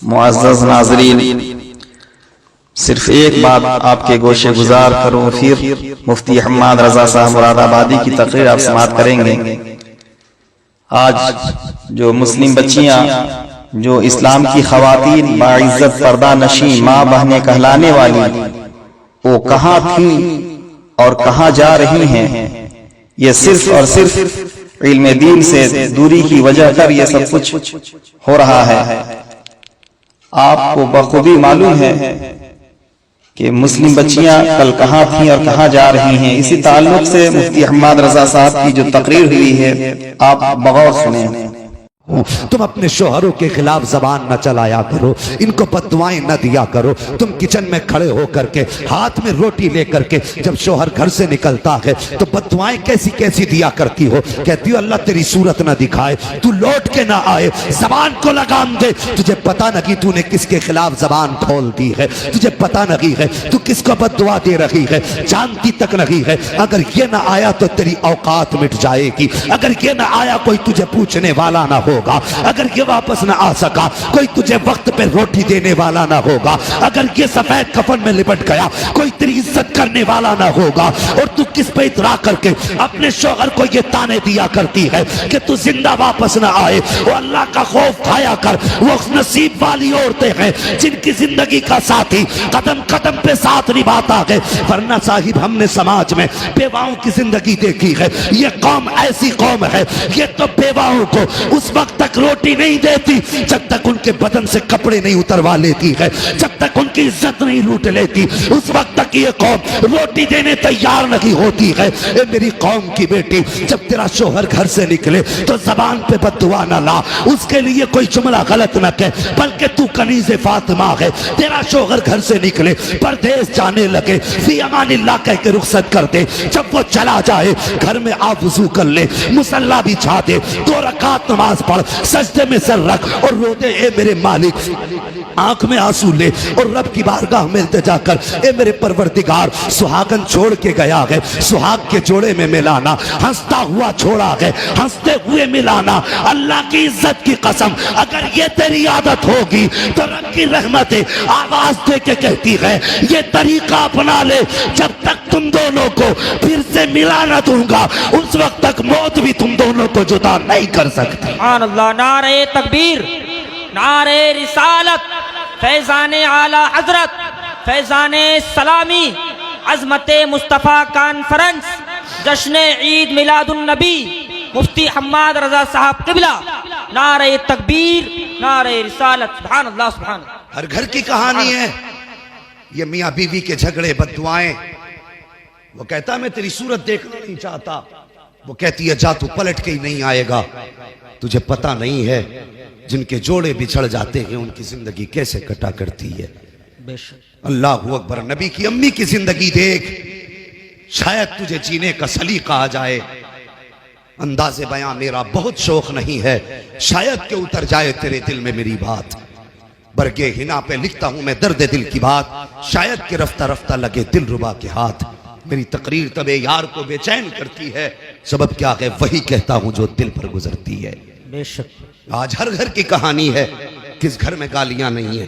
मुअज़्ज़ज़ नाज़रीन, सिर्फ एक बात आपके गोशे गुजार करूँ, फिर मुफ्ती हम्माद रजा साहब मुरादाबादी की तकरीर आप समाअत करेंगे। आज जो मुस्लिम बच्चियां, जो इस्लाम की खवातीन बाइज्जत पर्दा नशी माँ बहने कहलाने वाली, वो कहाँ थी और कहाँ जा रही हैं? ये सिर्फ और सिर्फ इल्म दीन से दूरी की वजह कर ये सब कुछ हो रहा है। आपको बखूबी मालूम है कि मुस्लिम बच्चियां कल कहाँ थीं और कहाँ जा रही हैं। इसी ताल्लुक से मुफ्ती हम्माद रजा साहब की जो तकरीर हुई है, आप बगौर सुने। तुम अपने शोहरों के खिलाफ जबान न चलाया करो, इनको बददुआएं न दिया करो। तुम किचन में खड़े होकर के हाथ में रोटी लेकर के जब शोहर घर से निकलता है तो बददुआएं कैसी कैसी दिया करती हो। कहती हो अल्लाह तेरी सूरत न दिखाए, तू लौट के ना आए, जबान को लगाम दे। तुझे पता नहीं तूने किसके खिलाफ जबान खोल दी है, तुझे पता नहीं है तू किसको बददुआ दे रही है, जानती तक नहीं है। अगर ये ना आया तो तेरी औकात मिट जाएगी। अगर ये ना आया कोई तुझे पूछने वाला ना होगा। अगर ये वापस न आ सका कोई तुझे वक्त पे रोटी देने वाला ना होगा। अगर ये सफेद कफन में लिपट गया कोई तेरी इज्जत करने वाला ना होगा। और तू किस पे इतरा करके अपने शौहर को ये ताने दिया करती है कि तू जिंदा वापस ना आए। वो अल्लाह का खौफ खाया कर। वो नसीब वाली औरतें हैं जिनकी जिंदगी का साथी कदम कदम पे साथ निभाता है। वरना साहिब हमने समाज में बेवाओं की जिंदगी देखी है। ये कौम ऐसी कौम है, ये तो बेवाओं को उस वक्त तक रोटी नहीं देती जब तक उनके बदन से कपड़े नहीं उतरवा लेती है, जब तक उनकी इज्जत नहीं लूट लेती उस वक्त तक ये कौम रोटी देने तैयार नहीं होती है। ए मेरी कौम की बेटी, जब तेरा शोहर घर से निकले तो जबान पे बद्दुआ ना ला, उसके लिए कोई जुमला गलत न कह, बल्कि तू कनीज़े फातिमा है। तेरा शोहर घर से निकले परदेश जाने लगे, फी अमानिल्लाह कह के रुखसत कर दे। जब वो चला जाए घर में आप वुजू कर ले, मुसल्ला बिछा दे, 2 रकात नमाज पढ़, सजदे में सर रख और रो दे ए मेरे मालिक। आंख में आंसू ले और रब की बारगाह में इल्तिजा कर, ए मेरे परवरदिगार सुहागन छोड़ के गया है, सुहाग के जोड़े में मिलाना, हंसता हुआ छोड़ा है, हंसते हुए मिलाना। अल्लाह की इज्जत की कसम अगर ये तेरी आदत होगी तो रब की रहमत आवाज दे के कहती है ये तरीका अपना ले। जब तक तुम दोनों को फिर से मिला ना दूंगा उस वक्त तक मौत भी तुम दोनों को जुदा नहीं कर सकती। अल्लाह, नारे तकबीर, नारे रिसालत, फैजाने आला हजरत, फैजाने सलामी, अजमते मुस्तफ़ा कॉन्फ्रेंस, जश्न ईद मिलादुन नबी, मुफ्ती हम्माद रजा साहब किबला, नारे तकबीर, नारे रिसालत। सुभान अल्लाह, सुभान अल्लाह। हर घर की कहानी है ये मियाँ बीवी के झगड़े, बद्दुआएं। वो कहता मैं तेरी सूरत देखना नहीं चाहता, वो कहती है जा तू पलट के ही नहीं आएगा। तुझे पता नहीं है जिनके जोड़े बिछड़ जाते हैं उनकी जिंदगी कैसे कटा करती है। अल्लाह अकबर। नबी की अम्मी की जिंदगी देख, शायद तुझे जीने का सलीका आ जाए। अंदाज़े बयां मेरा बहुत शौक नहीं है, शायद के उतर जाए तेरे दिल में मेरी बात। बरगे हिना पे लिखता हूं मैं दर्द दिल की बात, शायद के रफ्ता रफ्ता लगे दिल रुबा के हाथ। मेरी तकरीर तबे यार को बेचैन करती है, सबब क्या है वही कहता हूं जो दिल पर गुजरती है। बेशक आज हर घर की कहानी है, किस घर में गालियां नहीं है,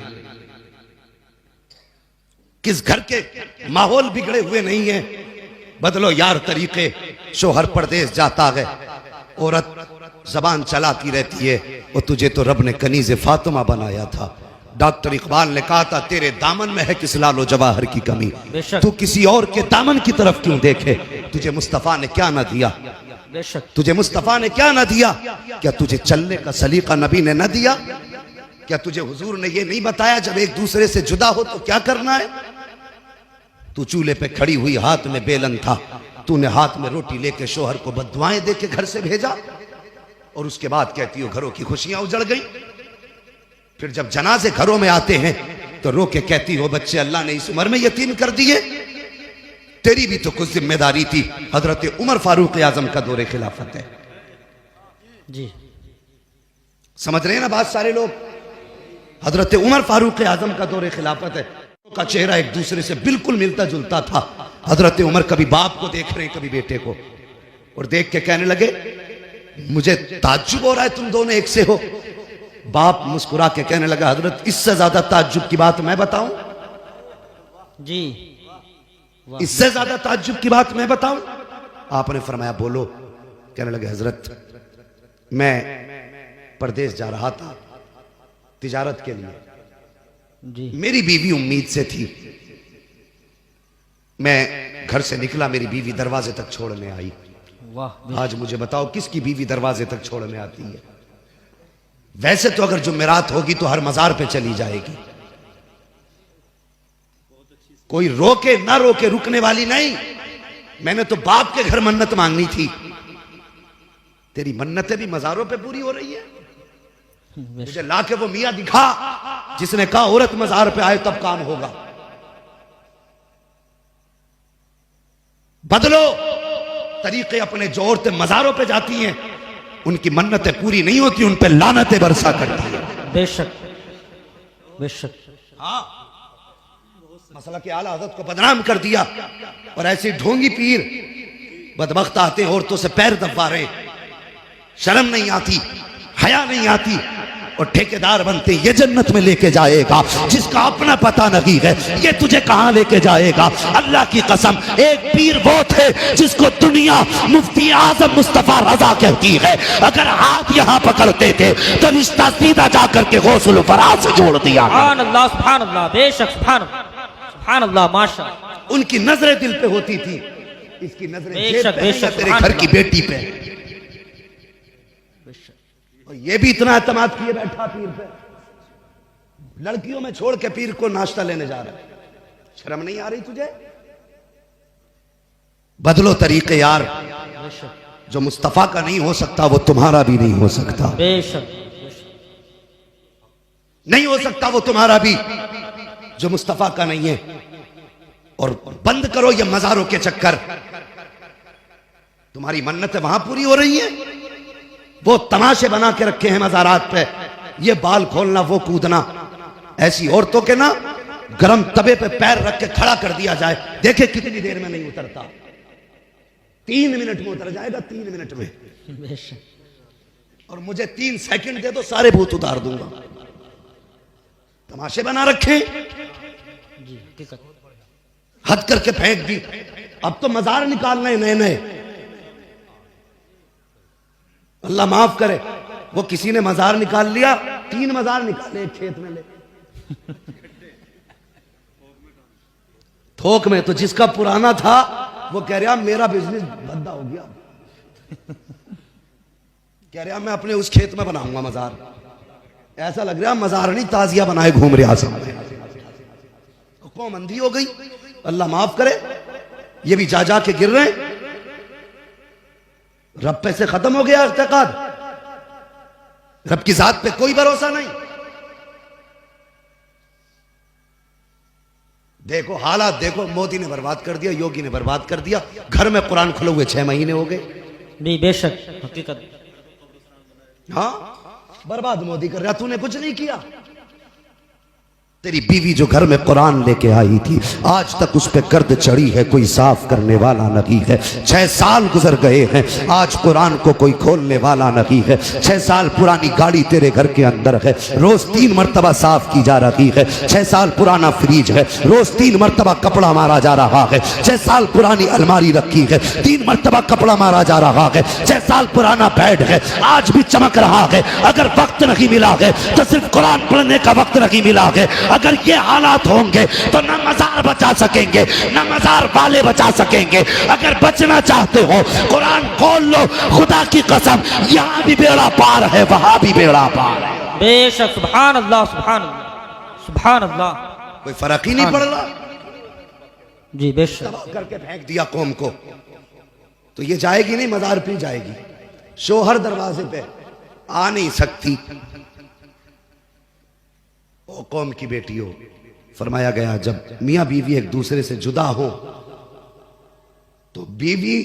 किस घर के माहौल बिगड़े हुए नहीं है। बदलो यार तरीके। शोहर परदेश जाता है, औरत जबान चलाती रहती है, और तुझे तो रब ने कनीज़े फातिमा बनाया था। डॉक्टर इकबाल ने कहा था तेरे दामन में है किस लालो जवाहर की कमी, तू किसी और के दामन की तरफ क्यों देखे। तुझे मुस्तफा ने क्या ना दिया, तुझे मुस्तफा ने क्या ना दिया। क्या तुझे चलने का सलीका नबी ने न दिया? क्या तुझे हुजूर ने ये नहीं बताया जब एक दूसरे से जुदा हो तो क्या करना है? तू चूल्हे पे खड़ी हुई हाथ में बेलन था, तूने हाथ में रोटी लेके शोहर को बद्दुआएं दे के घर से भेजा, और उसके बाद कहती हो घरों की खुशियां उजड़ गई। फिर जब जनाजे घरों में आते हैं तो रो के कहती हो बच्चे अल्लाह ने इस उम्र में यतीम कर दिए। तेरी भी तो कुछ जिम्मेदारी थी। हजरत उमर फारूक आजम का दौरे खिलाफत है जी, समझ रहे हैं ना बात सारे लोग। हजरत उमर फारूक आजम का दौरे खिलाफत है, का चेहरा एक दूसरे से बिल्कुल मिलता जुलता था। हजरत उमर कभी बाप को देख रहे हैं कभी बेटे को, और देख के कहने लगे मुझे ताज्जुब हो रहा है तुम दोनों एक से हो। बाप मुस्कुरा के कहने लगा, हजरत इससे ज्यादा ताज्जुब की बात मैं बताऊं? जी, इससे ज्यादा ताज्जुब की बात मैं बताऊं? आपने फरमाया बोलो। कहने लगे, हजरत मैं परदेश जा रहा था तिजारत के लिए, जी, मेरी बीवी उम्मीद से थी, मैं घर से निकला, मेरी बीवी दरवाजे तक छोड़ने आई। वाह, आज मुझे बताओ किसकी बीवी दरवाजे तक छोड़ने आती है? वैसे तो अगर जुमेरात होगी तो हर मजार पे चली जाएगी, कोई रोके ना रोके रुकने वाली नहीं। मैंने तो बाप के घर मन्नत मांगनी थी, तेरी मन्नतें भी मजारों पे पूरी हो रही है। मुझे लाके वो मियां दिखा जिसने कहा औरत मजार पे आए तब काम होगा। बदलो तरीके अपने, जो औरतें मजारों पे जाती हैं उनकी मन्नतें पूरी नहीं होती, उन पे लानतें बरसा करती है। बेशक, बेशक। हाँ, मसला के आला हज़रत को बदनाम कर दिया और ऐसे ढोंगी पीर बदबख्त आते हैं औरतों से पैर दबा रहे, शर्म नहीं आती, हया नहीं आती और ठेकेदार बनते। ये जन्नत में लेके जाएगा जिसका अपना पता नहीं है, ये तुझे कहां लेके जाएगा? अल्लाह की कसम, एक पीर वो थे जिसको दुनिया मुफ्ती आजम मुस्तफा रजा कहती है। अगर हाथ यहां पकड़ते थे तो रिश्ता सीधा जाकर के गौसुल फराज से जोड़ दिया। सुभान अल्लाह, सुभान अल्लाह, बेशक, सुभान अल्लाह, सुभान अल्लाह, माशाअल्लाह। उनकी नजरें दिल पे होती थी, इसकी नजरें जेब बेशक, पे है या बेशक, तेरे घर की बेटी पे। और ये भी इतना एतमाद किए बैठा पीर पे, लड़कियों में छोड़ के पीर को नाश्ता लेने जा रहा है। शर्म नहीं आ रही तुझे? बदलो तरीके यार, जो मुस्तफा का नहीं हो सकता वो तुम्हारा भी नहीं हो सकता। बेशक, नहीं हो सकता वो तुम्हारा भी जो मुस्तफा का नहीं है। और बंद करो ये मजारों के चक्कर, तुम्हारी मन्नतें वहां पूरी हो रही हैं, वो तमाशे बना के रखे हैं मजारात पे, ये बाल खोलना वो कूदना। ऐसी औरतों के ना गरम तवे पे पैर रख के खड़ा कर दिया जाए, देखे कितनी देर में नहीं उतरता। 3 मिनट में उतर जाएगा, 3 मिनट में। बेशक। और मुझे 3 सेकंड दे दो, सारे भूत उतार दूंगा। तमाशे बना रखे, जी, हकीकत। हद करके फेंक दी। अब तो मजार निकालना है नए नए। अल्लाह माफ करे, वो किसी ने मजार निकाल लिया, 3 मजार निकाले एक खेत में ले थोक में। तो जिसका पुराना था वो कह रहा मेरा बिजनेस बंदा हो गया, कह रहा मैं अपने उस खेत में बनाऊंगा मजार। ऐसा लग रहा मजार नहीं ताजिया बनाए घूम रहा सामने। कौम अंधी हो गई, अल्लाह माफ करे। ये भी जा जा के गिर रहे, रब पे से खत्म हो गया इत्तेकाद, रब की जात पे कोई भरोसा नहीं। देखो हालात, देखो मोदी ने बर्बाद कर दिया, योगी ने बर्बाद कर दिया। घर में कुरान खुले हुए 6 महीने हो गए। भी बेशक, हकीकत। हाँ, बर्बाद मोदी कर रहा, तूने कुछ नहीं किया। तेरी बीवी जो घर में कुरान लेके आई थी, आज तक उस पे गर्द चढ़ी है, कोई साफ करने वाला नहीं है। 6 साल गुजर गए हैं, आज कुरान को कोई खोलने वाला नहीं है। 6 साल पुरानी गाड़ी तेरे घर के अंदर है, रोज 3 मरतबा साफ की जा रही है। 6 साल पुराना फ्रिज है, रोज 3 मरतबा कपड़ा मारा जा रहा है। 6 साल पुरानी अलमारी रखी है, 3 मरतबा कपड़ा मारा जा रहा है। 6 साल पुराना बेड है, आज भी चमक रहा है। अगर वक्त नहीं मिला है तो सिर्फ कुरान पढ़ने का वक्त नहीं मिला है। अगर ये हालात होंगे तो न मजार बचा सकेंगे, न मजार वाले बचा सकेंगे। अगर बचना चाहते हो कुरान खोल लो, खुदा की कसम, यहाँ भी बेड़ा पार है, वहां भी बेड़ा पार है। बेशक, सुभान अल्लाह, सुभान अल्लाह, सुभान अल्लाह। कोई फर्क ही नहीं पड़ रहा। जी, बेशक। तबाह करके फेंक दिया कौम को। तो ये जाएगी नहीं, मजार पे जाएगी। शोहर दरवाजे पे आ नहीं सकती। ओ कौम की बेटी हो, फरमाया गया जब मियां बीवी एक दूसरे से जुदा हो तो बीवी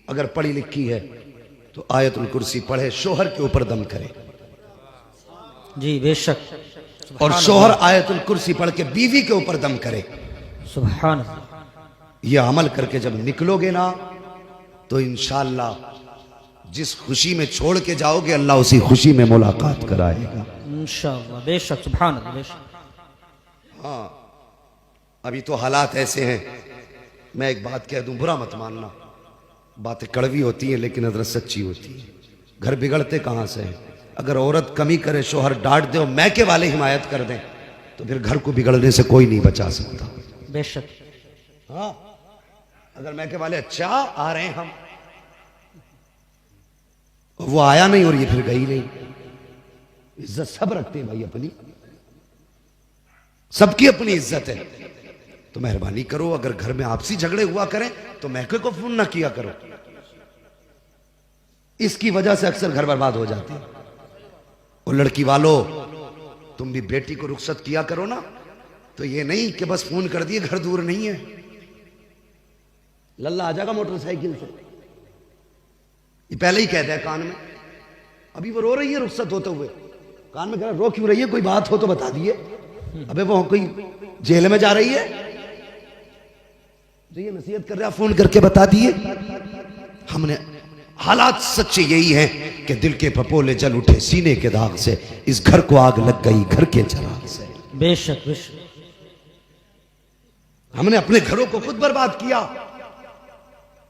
अगर पढ़ी लिखी है तो आयतुल कुर्सी पढ़े, शोहर के ऊपर दम करे। जी, बेशक। और शोहर आयतुल कुर्सी पढ़ के बीवी के ऊपर दम करे। सुभान अल्लाह। ये अमल करके जब निकलोगे ना तो इंशाअल्लाह जिस खुशी में छोड़ के जाओगे अल्लाह उसी खुशी में मुलाकात कराएगा इंशाअल्लाह। बेशक, सुभान अल्लाह, बेशक। हाँ, अभी तो हालात ऐसे हैं, मैं एक बात कह दूं, बुरा मत मानना, बातें कड़वी होती हैं लेकिन हजरत सच्ची होती है। घर बिगड़ते कहाँ से हैं? अगर औरत कमी करे, शोहर डांट दे और मैके वाले हिमायत कर दें तो फिर घर को बिगड़ने से कोई नहीं बचा सकता। बेशक। हाँ, अगर मैके वाले अच्छा आ रहे हैं हम, वो आया नहीं और ये फिर गई नहीं। इज्जत सब रखते हैं भाई अपनी, सबकी अपनी इज्जत है। तो मेहरबानी करो, अगर घर में आपसी झगड़े हुआ करें तो मैके को फोन ना किया करो। इसकी वजह से अक्सर घर बर्बाद हो जाते हैं। और लड़की वालों, तुम भी बेटी को रुखसत किया करो ना, तो ये नहीं कि बस फोन कर दिए घर दूर नहीं है, लल्ला आ जाएगा मोटरसाइकिल से। ये पहले ही कहता है कान में, अभी वो रो रही है रुखसत होते हुए, कान में कह रहा रो क्यों रही है, कोई बात हो तो बता दिए। अबे वो कोई जेल में जा रही है तो ये नसीहत कर रहा, फोन करके बता दिए। हमने हालात सच्चे यही हैं कि दिल के पपोले जल उठे सीने के दाग से, इस घर को आग लग गई घर के चराग से। बेशक, बेशक। हमने अपने घरों को खुद बर्बाद किया।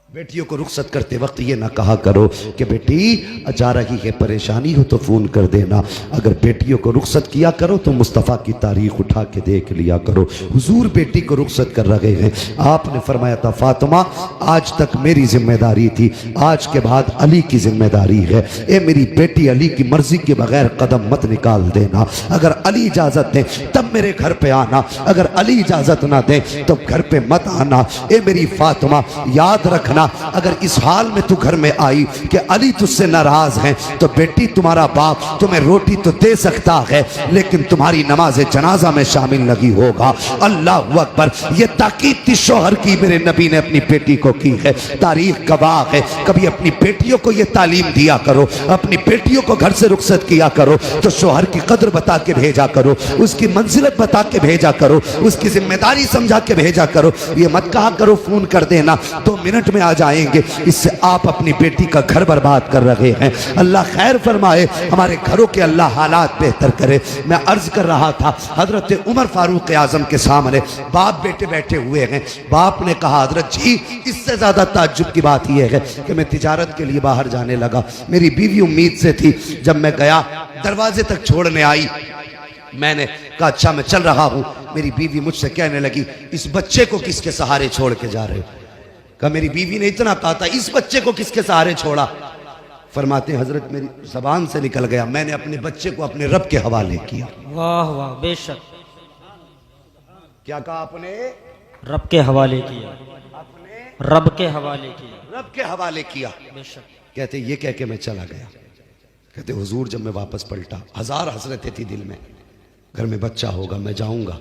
बेटियों को रुखसत करते वक्त ये ना कहा करो कि बेटी जा रही है, परेशानी हो तो फोन कर देना। अगर बेटियों को रुखसत किया करो तो मुस्तफ़ा की तारीख उठा के देख लिया करो। हुजूर बेटी को रुखसत कर रहे हैं, आपने फरमाया था फातिमा आज तक मेरी जिम्मेदारी थी, आज के बाद अली की जिम्मेदारी है। ए मेरी बेटी, अली की मर्जी के बगैर कदम मत निकाल देना। अगर अली इजाजत दे तब मेरे घर पे आना, अगर अली इजाजत ना दे तो घर पे मत आना। ए मेरी फातिमा, याद रखना अगर इस हाल में तू घर में आई कि अली तुझसे नाराज है तो बेटी तुम्हारा बाप तुम्हें रोटी तो दे सकता है लेकिन तुम्हारी नमाज जनाजा में शामिल नहीं होगा। अल्लाह अकबर। ये ताकीद थी शौहर की, मेरे नबी ने अपनी बेटी को की है। तारीख गवाह है, कभी अपनी बेटियों को ये तालीम दिया करो, अपनी बेटियों को घर से रुखसत किया करो तो शौहर की कदर बता के भेजा करो, उसकी मंजिलत बता के भेजा करो, उसकी जिम्मेदारी समझा के भेजा करो। ये मत कहा करो फोन कर देना 2 मिनट में आ जाएंगे, इससे आप अपनी बेटी का घर बर्बाद कर रहे हैं। अल्लाह खैर फरमाए, हमारे घरों के अल्लाह हालात बेहतर करे। मैं अर्ज कर रहा था हजरत उमर फारूक आजम के सामने बाप बेटे बैठे हुए हैं। बाप ने कहा हजरत जी, इससे ज्यादा ताज्जुब की बात यह है कि मैं तिजारत के लिए बाहर जाने लगा, मेरी बीवी उम्मीद से थी, जब मैं गया दरवाजे तक छोड़ने आई, मैंने कहा अच्छा मैं चल रहा हूं। मेरी बीवी मुझसे कहने लगी इस बच्चे को किसके सहारे छोड़ के जा रहे हो? कहा मेरी बीवी ने इतना कहा था इस बच्चे को किसके सहारे छोड़ा? फरमाते हजरत मेरी जबान से निकल गया, मैंने अपने बच्चे को अपने रब के हवाले किया। वाह वाह, बेशक। क्या कहा आपने? रब के हवाले किया, अपने रब के हवाले किया, रब के हवाले किया। बेशक। कहते ये कह के मैं चला गया। कहते हुजूर जब मैं वापस पलटा, 1000 हसरतें थी दिल में, घर में बच्चा होगा, मैं जाऊंगा,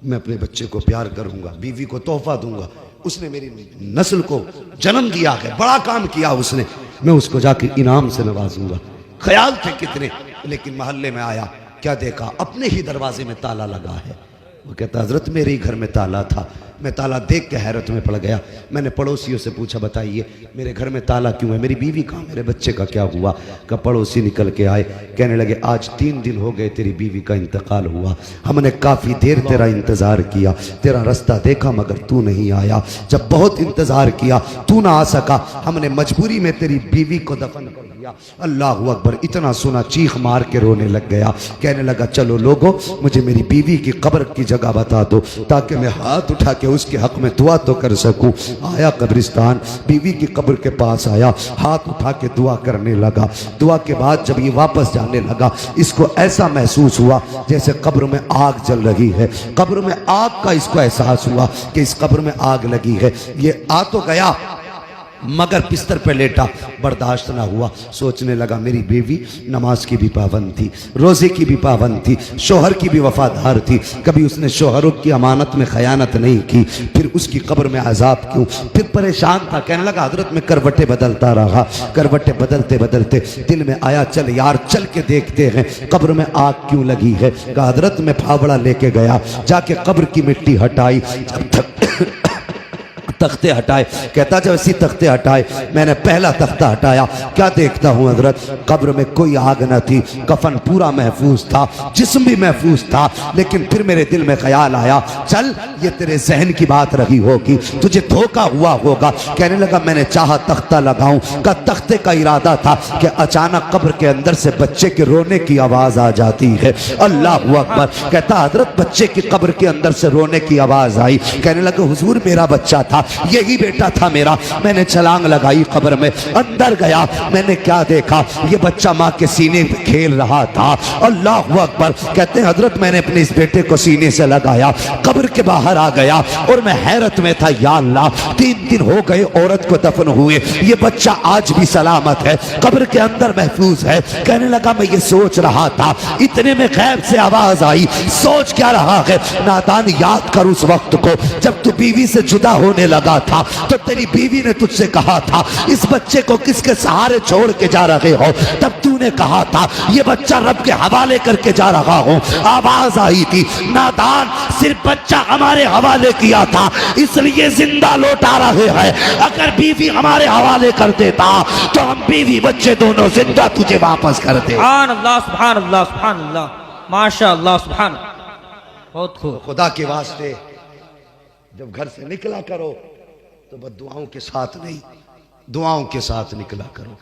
मैं अपने बच्चे को प्यार करूंगा, बीवी को तोहफा दूंगा, उसने मेरी नस्ल को जन्म दिया है, बड़ा काम किया उसने, मैं उसको जाके इनाम से नवाजूंगा। ख्याल थे कितने, लेकिन मोहल्ले में आया, क्या देखा अपने ही दरवाजे में ताला लगा है। वो कहता हजरत मेरे ही घर में ताला था, मैं ताला देख के हैरत में पड़ गया। मैंने पड़ोसियों से पूछा बताइए मेरे घर में ताला क्यों है, मेरी बीवी कहाँ, मेरे बच्चे का क्या हुआ? का पड़ोसी निकल के आए, कहने लगे आज 3 दिन हो गए तेरी बीवी का इंतकाल हुआ, हमने काफ़ी देर तेरा इंतज़ार किया, तेरा रास्ता देखा मगर तू नहीं आया, जब बहुत इंतज़ार किया तू ना आ सका, हमने मजबूरी में तेरी बीवी को दफन कर दिया। अल्लाह अकबर। इतना सुना चीख मार के रोने लग गया, कहने लगा चलो लोगों मुझे मेरी बीवी की कब्र की जगह बता दो ताकि मैं हाथ उठा के उसके हक में दुआ तो कर सकूं। आया कब्रिस्तान, बीवी की कब्र के पास आया, हाथ उठा के दुआ करने लगा। दुआ के बाद जब ये वापस जाने लगा, इसको ऐसा महसूस हुआ जैसे कब्र में आग जल रही है, कब्र में आग का इसको एहसास हुआ कि इस कब्र में आग लगी है। ये आ तो गया मगर बिस्तर पे लेटा, बर्दाश्त ना हुआ, सोचने लगा मेरी बीवी नमाज की भी पाबंद थी, रोज़े की भी पाबंद थी, शोहर की भी वफादार थी, कभी उसने शोहरों की अमानत में खयानत नहीं की, फिर उसकी कब्र में अजाब क्यों? फिर परेशान था, कहने लगा हजरत में करवटें बदलता रहा, करवटें बदलते बदलते दिल में आया चल यार चल के देखते हैं कब्र में आग क्यों लगी है। कहा हजरत में फावड़ा लेके गया, जाके कब्र की मिट्टी हटाई, जब तक तख्ते हटाए। कहता जब ऐसी तख्ते हटाए, मैंने पहला तख्ता हटाया, क्या देखता हूँ हजरत, कब्र में कोई आग न थी, कफन पूरा महफूज था, जिस्म भी महफूज था। लेकिन फिर मेरे दिल में ख्याल आया, चल ये तेरे जहन की बात रही होगी, तुझे धोखा हुआ होगा। कहने लगा मैंने चाहा तख्ता लगाऊं, का तख्ते का इरादा था कि अचानक कब्र के अंदर से बच्चे के रोने की आवाज आ जाती है। अल्लाह अकबर। कहता हजरत बच्चे की कब्र के अंदर से रोने की आवाज आई। कहने लगा हुजूर मेरा बच्चा था, यही बेटा था मेरा। मैंने छलांग लगाई कब्र में, अंदर गया, मैंने क्या देखा, ये बच्चा माँ के सीने पे खेल रहा था। अल्लाह अकबर। कहते हैं हजरत मैंने अपने इस बेटे को सीने से लगाया, कब्र के बाहर आ गया और मैं हैरत में था, या अल्लाह 3 दिन हो गए औरत को दफन हुए, ये बच्चा आज भी सलामत है, कब्र के अंदर महफूज है। कहने लगा मैं ये सोच रहा था, इतने में गैब से आवाज आई, सोच क्या रहा है नादान, याद कर उस वक्त को जब तू बीवी से जुदा होने लगा था, तो तेरी बीवी ने तुझसे कहा था इस बच्चे को किसके सहारे छोड़ के जा रहे हो, तब तूने कहा था ये बच्चा रब के हवाले करके जा रहा हूं। आवाज आई थी, नादान सिर्फ बच्चा हमारे हवाले किया था इसलिए जिंदा लौटा रहे हैं, अगर बीवी हमारे हवाले कर देता तो हम बीवी बच्चे दोनों जिंदा तुझे वापस कर दे। सुभान अल्लाह, सुभान अल्लाह, सुभान अल्लाह, माशा अल्लाह, सुभान। बहुत खूब। खुदा के वास्ते जब घर से निकला करो तो बस दुआओं के साथ नहीं, दुआओं के साथ निकला करो।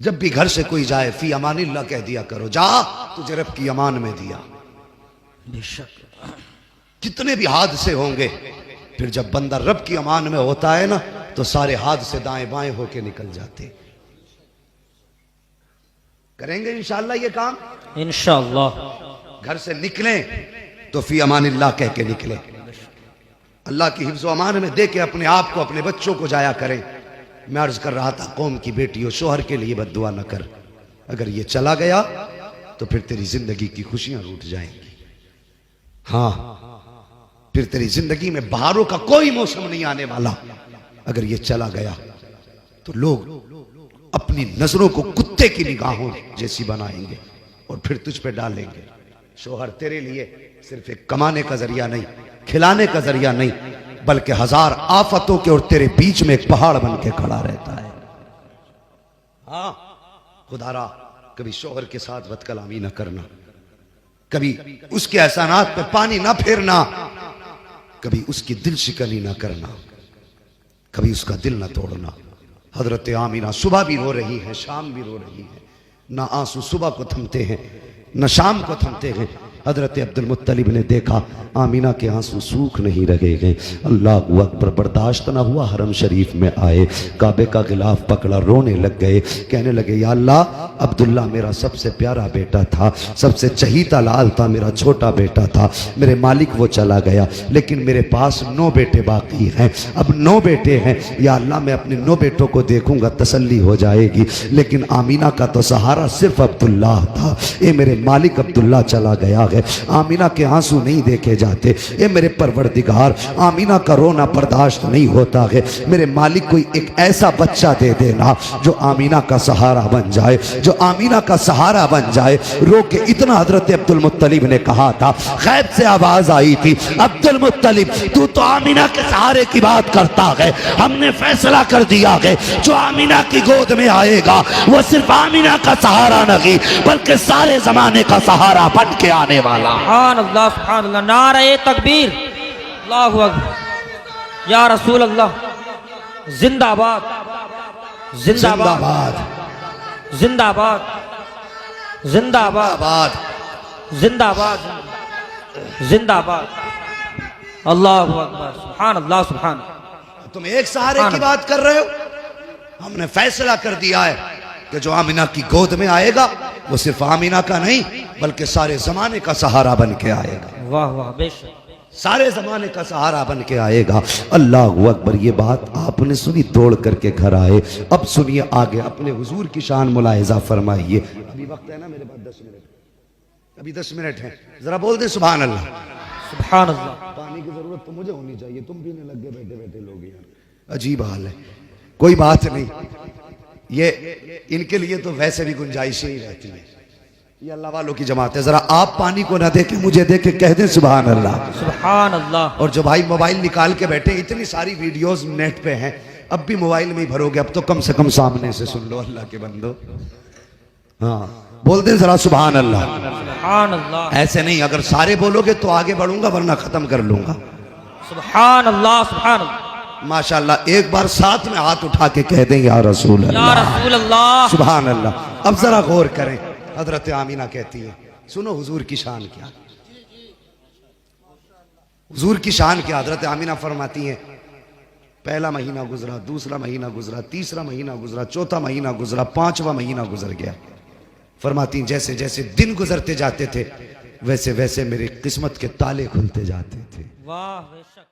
जब भी घर से कोई जाए फी अमानिल्लाह कह दिया करो, जा तुझे रब की अमान में दिया। बेशक कितने भी हादसे होंगे, फिर जब बंदा रब की अमान में होता है ना, तो सारे हादसे दाएं बाएं होके निकल जाते। करेंगे इंशाअल्लाह ये काम, इंशाअल्लाह। घर से निकलें तो फी अमानिल्लाह कह के निकले, अल्लाह की हिफ्ज़ व अमान में दे के अपने आप को अपने बच्चों को जाया करें। मैं अर्ज कर रहा था कौम की बेटियों, शोहर के लिए बद्दुआ न कर, अगर ये चला गया तो फिर तेरी जिंदगी की खुशियां रूठ जाएंगी। हाँ, फिर तेरी जिंदगी में बहारों का कोई मौसम नहीं आने वाला। अगर ये चला गया तो लोग अपनी नजरों को कुत्ते की निगाहों जैसी बनाएंगे और फिर तुझ पे डालेंगे। शोहर तेरे लिए सिर्फ एक कमाने का जरिया नहीं, खिलाने का जरिया नहीं, बल्कि 1000 आफतों के और तेरे बीच में एक पहाड़ बन के खड़ा रहता है। हाँ खुदारा, कभी शोहर के साथ बदकलामी न करना, कभी उसके एहसानात पे पानी ना फेरना, कभी उसकी दिल शिकनी ना करना, कभी उसका दिल ना तोड़ना। हजरत आमीना सुबह भी रो रही है, शाम भी रो रही है, ना आंसू सुबह को थमते हैं न शाम को थमते हैं। हजरत अब्दुल मुत्तलिब ने देखा आमीना के आंसू सूख नहीं रहे गए। अल्लाह अकबर, बर्दाश्त ना हुआ, हरम शरीफ में आए, काबे का गिलाफ पकड़ा, रोने लग गए। कहने लगे या अल्लाह, अब्दुल्ला मेरा सबसे प्यारा बेटा था, सबसे चहीता लाल था, मेरा छोटा बेटा था, मेरे मालिक वो चला गया, लेकिन मेरे पास 9 बेटे बाकी हैं। अब 9 बेटे हैं, या अल्लाह मैं अपने 9 बेटों को देखूंगा तसल्ली हो जाएगी, लेकिन आमीना का तो सहारा सिर्फ अब्दुल्ला था। ये मेरे मालिक अब्दुल्ला चला गया है, आमीना के आंसू नहीं देखे जाते। ये मेरे परवरदिगार, आमीना का रोना बर्दाश्त नहीं होता है। मेरे मालिक कोई एक ऐसा बच्चा दे देना जो आमीना का सहारा बन जाए, जो आमीना का सहारा बन जाए। रो के इतना हजरत अब्दुल मुत्तलिब ने कहा था, गैब से आवाज आई थी, अब्दुल मुत्तलिब तू तो आमीना के सहारे की बात करता है, हमने फैसला कर दिया है जो आमीना की गोद में आएगा वो सिर्फ आमीना का सहारा नहीं बल्कि सारे जमाने का सहारा बन के आने वाला। सुभान अल्लाह, सुभान अल्लाह, नारे तकबीर, अल्लाहु अकबर, या रसूल अल्लाह, जिंदाबाद, जिंदाबाद, जिंदाबाद, जिंदाबाद, जिंदाबाद, जिंदाबाद, अल्लाहु अकबर, सुभान अल्लाह, सुभान। तुम एक सहारे की बात कर रहे हो, हमने फैसला कर दिया है कि जो आमीना की गोद में आएगा वो सिर्फ आमीना का नहीं बल्कि सारे जमाने का सहारा बन के आएगा। वाह वाह, बेशक, सारे जमाने का सहारा बन के आएगा। अल्लाह अकबर। ये बात आपने सुनी, दौड़ करके घर आए। अब सुनिए आगे, अपने हुजूर की शान मुलाहिजा फरमाइए। अभी वक्त है ना मेरे पास 10 मिनट, अभी 10 मिनट है, जरा बोल दे सुभान अल्लाह, सुभान अल्लाह। पानी की जरूरत तो मुझे होनी चाहिए, तुम पीने लग गए बैठे बैठे लोग यार, अजीब हाल है। कोई बात नहीं, ये इनके लिए तो वैसे भी गुंजाइशें ही रहती है, ये अल्लाह वालों की जमात है। जरा आप पानी को ना देखे मुझे देखे कह दें सुभान अल्लाह। सुभान अल्लाह। और जो भाई मोबाइल निकाल के बैठे, इतनी सारी वीडियोस नेट पे हैं, अब भी मोबाइल में ही भरोगे, अब तो कम से कम सामने से सुन लो अल्लाह के बंदो। हाँ बोल दें जरा सुभान अल्लाह। सुभान अल्लाह। ऐसे नहीं, अगर सारे बोलोगे तो आगे बढ़ूंगा वरना खत्म कर लूंगा। सुभान अल्लाह। सुभान अल्लाह। माशाअल्लाह। एक बार साथ में हाथ उठा के कह दें या रसूल या अल्लाह। रसूल अल्लाह। सुभान अल्लाह। अब जरा गौर करें, हजरत आमीना कहती है, सुनो हुजूर की शान क्या, हुजूर की शान क्या। हजरत आमीना फरमाती हैं, पहला महीना गुजरा, दूसरा महीना गुजरा, तीसरा महीना गुजरा, चौथा महीना गुजरा, पांचवा महीना गुजर गया। फरमाती जैसे जैसे दिन गुजरते जाते थे वैसे वैसे मेरी किस्मत के ताले खुलते जाते थे। वाह बेशक।